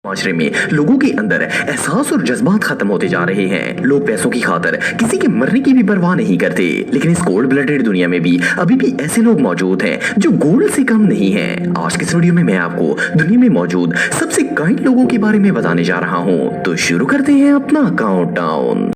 معاشرے میں لوگوں کے اندر احساس اور جذبات ختم ہوتے جا رہے ہیں۔ لوگ پیسوں کی خاطر کسی کے مرنے کی بھی پرواہ نہیں کرتے، لیکن اس کولڈ بلڈڈ دنیا میں بھی ابھی بھی ایسے لوگ موجود ہیں جو گولڈ سے کم نہیں ہیں۔ آج کے اس ویڈیو میں آپ کو دنیا میں موجود سب سے کائنڈ لوگوں کے بارے میں بتانے جا رہا ہوں، تو شروع کرتے ہیں اپنا کاؤنٹ ڈاؤن۔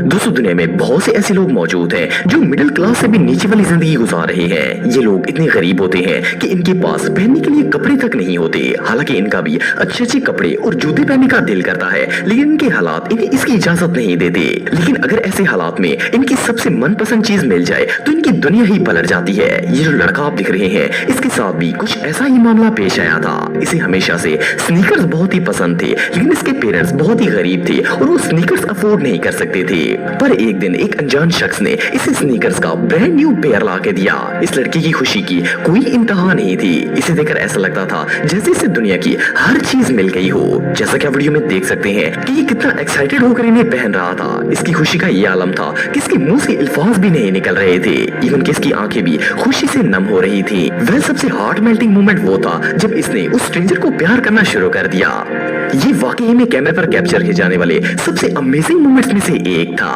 دوستو، دنیا میں بہت سے ایسے لوگ موجود ہیں جو مڈل کلاس سے بھی نیچے والی زندگی گزار رہے ہیں۔ یہ لوگ اتنے غریب ہوتے ہیں کہ ان کے پاس پہننے کے لیے کپڑے تک نہیں ہوتے، حالانکہ ان کا بھی اچھے کپڑے اور جوتے پہننے کا دل کرتا ہے، لیکن ان کے حالات انہیں اس کی اجازت نہیں دیتے۔ لیکن اگر ایسے حالات میں ان کی سب سے من پسند چیز مل جائے تو ان کی دنیا ہی پلٹ جاتی ہے۔ یہ جو لڑکا آپ دکھ رہے ہیں، اس کے ساتھ بھی کچھ ایسا ہی معاملہ پیش آیا تھا۔ اسے ہمیشہ سے سنیکرز بہت ہی پسند تھے، لیکن اس کے پیرنٹس بہت ہی غریب تھے اور وہ سنیکرز افورڈ نہیں کر سکتے تھے۔ پر ایک دن ایک انجان شخص نے اسے سنیکرز کا برانڈ نیو پیئر لا کے دیا۔ اس لڑکی کی خوشی کی کوئی انتہا نہیں تھی۔ اسے دیکھ کر ایسا لگتا تھا جیسے اسے دنیا کی ہر چیز مل گئی ہو۔ جیسا کہ آپ ویڈیو میں دیکھ سکتے ہیں کہ یہ کتنا ایکسائٹڈ ہو کر انہیں پہن رہا تھا۔ اس کی خوشی کا یہ عالم تھا کہ اس کے منہ سے الفاظ بھی نہیں نکل رہے تھے، ایون کہ اس کی آنکھیں بھی خوشی سے نم ہو رہی تھی۔ وہ سب سے ہارٹ میلٹنگ مومنٹ وہ تھا جب اس نے اس اسٹرینجر کو پیار کرنا شروع کر دیا۔ یہ واقعی میں کیمرے پر کیپچر کیے جانے والے سب سے امیزنگ مومنٹس میں سے ایک تھا۔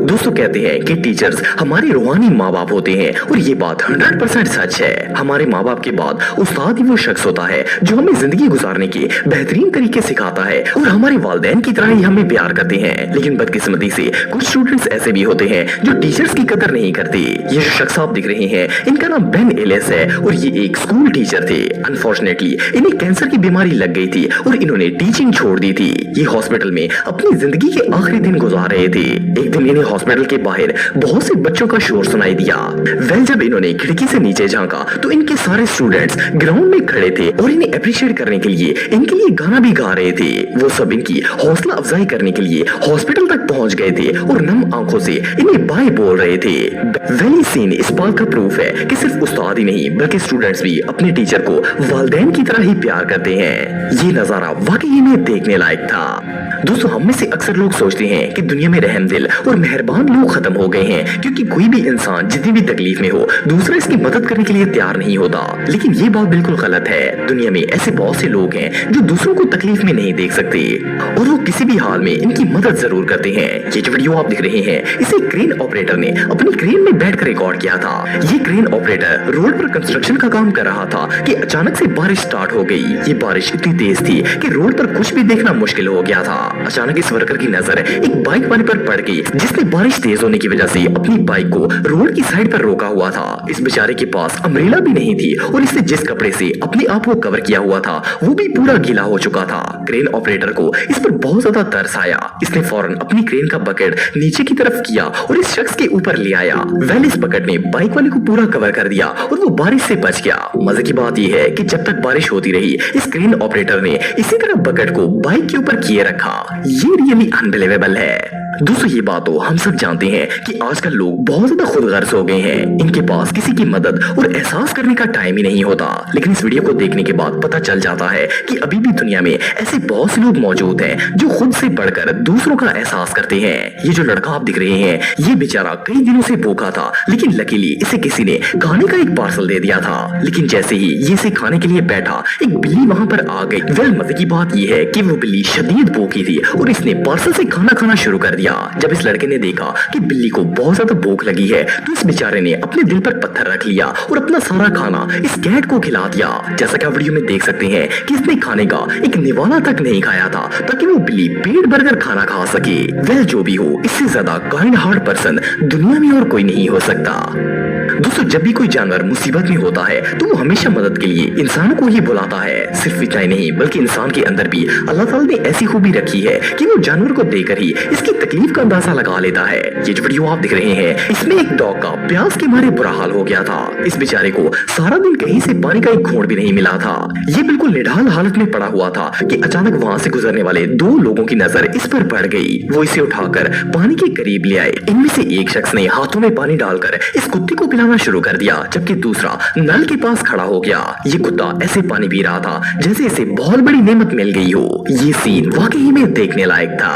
دوستو، کہتے ہیں کہ ٹیچرز ہمارے روحانی ماں باپ ہوتے ہیں، اور یہ بات 100% سچ ہے۔ ہمارے ماں باپ کے بعد استاد ہی وہ شخص ہوتا ہے جو ہمیں زندگی گزارنے کے بہترین طریقے سکھاتا ہے، اور ہمارے والدین کی طرح ہی ہمیں پیار کرتے ہیں۔ لیکن بدقسمتی سے کچھ اسٹوڈنٹس ایسے بھی ہوتے ہیں جو ٹیچرز کی قدر نہیں کرتے۔ یہ جو شخص آپ دکھ رہے ہیں، ان کا نام بین ایلس ہے، اور یہ ایک اسکول ٹیچر تھے۔ انفارچونیٹلی انہیں کینسر کی بیماری لگ گئی تھی اور انہوں نے ٹیچنگ چھوڑ دی تھی۔ یہ ہاسپٹل میں اپنی زندگی کے آخری دن گزار رہے تھے۔ ایک دن ہاسپٹل کے باہر بہت سے بچوں کا شور سنائی دیا۔ جب انہوں نے کھڑکی سے نیچے جھانکا تو ان کے سارے اسٹوڈنٹس گراؤنڈ میں کھڑے تھے اور انہیں اپریشیٹ کرنے کے لیے ان کے لیے گانا بھی گا رہے تھے۔ وہ سب ان کی حوصلہ افزائی کرنے کے لیے ہاسپٹل تک پہنچ گئے تھے اور نم آنکھوں سے انہیں بائے بول رہے تھے۔ ویلی سین اس بات کا پروف ہے کہ صرف استاد ہی نہیں بلکہ اسٹوڈنٹس بھی اپنے ٹیچر کو والدین کی طرح ہی پیار کرتے ہیں۔ یہ نظارہ واقعی میں دیکھنے لائق تھا۔ دوستو، ہم میں سے اکثر لوگ سوچتے ہیں کہ دنیا میں رحم دل اور مہربان لوگ ختم ہو گئے ہیں، کیونکہ کوئی بھی انسان جتنی بھی تکلیف میں ہو دوسرا اس کی مدد کرنے کے لیے تیار نہیں ہوتا۔ لیکن یہ بات بالکل غلط ہے۔ دنیا میں ایسے بہت سے لوگ ہیں جو دوسروں کو تکلیف میں نہیں دیکھ سکتے، اور وہ کسی بھی حال میں ان کی مدد ضرور کرتے ہیں۔ یہ جو ویڈیو آپ دیکھ رہے ہیں، اسے کرین آپریٹر نے اپنی کرین میں بیٹھ کر ریکارڈ کیا تھا۔ یہ کرین آپریٹر روڈ پر کنسٹرکشن کا کام کر رہا تھا کہ اچانک سے بارش سٹارٹ ہو گئی۔ یہ بارش اتنی تیز تھی کہ روڈ پر کچھ بھی دیکھنا مشکل ہو گیا تھا۔ اچانک اس ورکر کی نظر ایک بائک والے پر پڑ گئی، جس نے بارش تیز ہونے کی وجہ سے اپنی بائک کو روڈ کی سائڈ پر روکا ہوا تھا۔ اس بیچارے کے پاس امبریلا بھی نہیں تھی، اور اس نے جس کپڑے سے اپنے آپ کو کور کیا ہوا تھا وہ بھی پورا گیلا ہو چکا تھا۔ کرین آپریٹر کو اس پر بہت زیادہ ترس آیا۔ اس نے فوراً اپنی کرین کا بکٹ نیچے کی طرف کیا اور اس شخص کے اوپر لے آیا۔ اس بکٹ نے بائک والے کو پورا کور کر دیا اور وہ بارش سے بچ گیا۔ مزے کی بات یہ ہے کہ جب تک بارش ہوتی رہی، اس کرین آپریٹر نے اسی طرح بکٹ کو بائک کے اوپر کیے رکھا۔ یہ ریئلی انبلیویبل ہے۔ دوستو، یہ بات تو ہم سب جانتے ہیں کہ آج کل لوگ بہت زیادہ خود غرض ہو گئے ہیں۔ ان کے پاس کسی کی مدد اور احساس کرنے کا ٹائم ہی نہیں ہوتا۔ لیکن اس ویڈیو کو دیکھنے کے بعد پتہ چل جاتا ہے کہ ابھی بھی دنیا میں ایسے بہت سے لوگ موجود ہیں جو خود سے بڑھ کر دوسروں کا احساس کرتے ہیں۔ یہ جو لڑکا آپ دکھ رہے ہیں، یہ بیچارہ کئی دنوں سے بھوکا تھا، لیکن لکیلی اسے کسی نے کھانے کا ایک پارسل دے دیا تھا۔ لیکن جیسے ہی یہ اسے کھانے کے لیے بیٹھا، ایک بلی وہاں پر آ گئی۔ مزے کی بات یہ ہے کہ وہ بلی شدید بھوکی تھی اور اس نے پارسل سے کھانا کھانا شروع کر دیا۔ جب اس لڑکے نے دیکھا کہ بلی کو بہت زیادہ بھوک لگی ہے تو اس بیچارے نے اپنے دل پر پتھر رکھ لیا اور اپنا سارا کھانا اس کیٹ کو کھلا دیا۔ جیسا کہ آپ ویڈیو میں دیکھ سکتے ہیں کہ اس نے کھانے کا ایک نوالا تک نہیں کھایا تھا تاکہ وہ بلی پیٹ بھر کر کھانا کھا سکے۔ جو بھی ہو، اس سے زیادہ کائنڈ ہارٹ پرسن دنیا میں اور کوئی نہیں ہو سکتا۔ دوستو، جب بھی کوئی جانور مصیبت میں ہوتا ہے تو وہ ہمیشہ مدد کے لیے انسانوں کو ہی بلاتا ہے۔ صرف اتنا ہی نہیں بلکہ انسان کے اندر بھی اللہ تعالی نے ایسی خوبی رکھی ہے کہ وہ جانور کو دیکھ کر ہی اس کی تکلیف کا اندازہ لگا لیتا ہے۔ یہ جو ویڈیو آپ دیکھ رہے ہیں، اس میں ایک ڈاگ کا پیاس کے مارے برا حال ہو گیا تھا۔ اس بیچارے کو سارا دن کہیں سے پانی کا ایک گھونٹ بھی نہیں ملا تھا۔ یہ بالکل نڈھال حالت میں پڑا ہوا تھا کہ اچانک وہاں سے گزرنے والے دو لوگوں کی نظر اس پر پڑ گئی۔ وہ اسے اٹھا کر پانی کے قریب لے آئے۔ ان میں سے ایک شخص نے ہاتھوں میں پانی ڈال کر اس کتے کو پلانا شروع کر دیا، جبکہ دوسرا نل کے پاس کھڑا ہو گیا۔ یہ کتا ایسے پانی پی رہا تھا جیسے اسے بہت بڑی نعمت مل گئی ہو۔ یہ سین واقعی میں دیکھنے لائق تھا۔